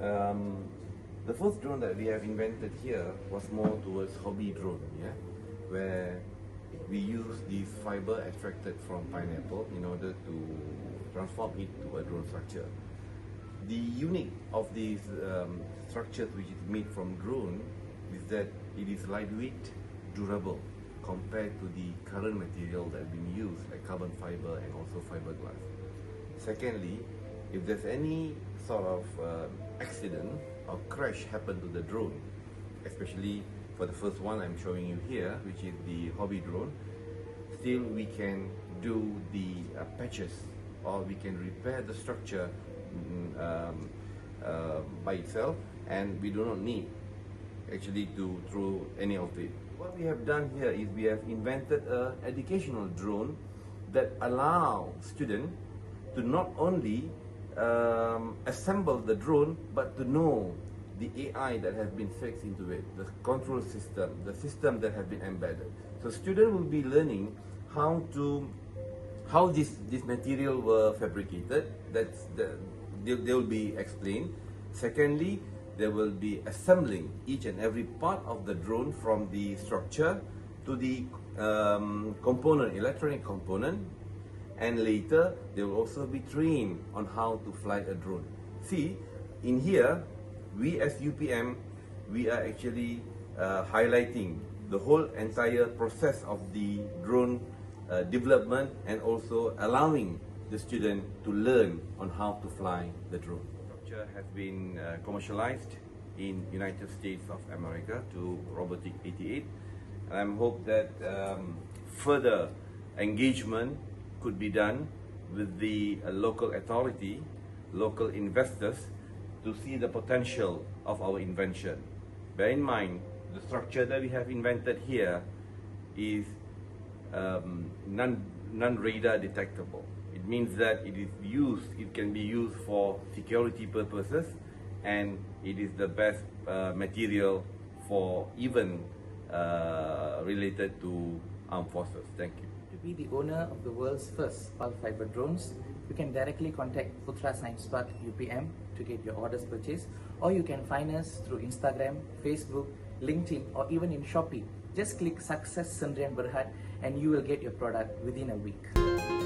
The first drone that we have invented here was more towards hobby drone, where we use this fiber extracted from pineapple in order to transform it to a drone structure. The unique of these structures which is made from drone is that it is lightweight, durable compared to the current material that have been used like carbon fiber and also fiberglass. Secondly, if there's any sort of accident or crash happen to the drone, especially for the first one I'm showing you here, which is the hobby drone, still we can do the patches, or we can repair the structure by itself, and we do not need actually to throw any of it. What we have done here is we have invented an educational drone that allows students to not only assemble the drone, but to know the AI that has been fixed into it, the control system, the system that has been embedded. So students will be learning how this material were fabricated. They will be explained. Secondly, they will be assembling each and every part of the drone, from the structure to the component, electronic component, and later they will also be trained on how to fly a drone. See, in here, we as UPM, we are actually highlighting the whole entire process of the drone development, and also allowing the student to learn on how to fly the drone. The structure has been commercialized in United States of America to Robotic 88. And I hope that further engagement could be done with the local authority, local investors, to see the potential of our invention. Bear in mind, the structure that we have invented here is non-radar detectable. It means that it can be used for security purposes, and it is the best material for even related to armed forces. Thank you. To be the owner of the world's first pulp fiber drones, you can directly contact Putra Science Park UPM to get your orders purchased, or you can find us through Instagram, Facebook, LinkedIn, or even in Shopee. Just click SUXUS Sdn and you will get your product within a week.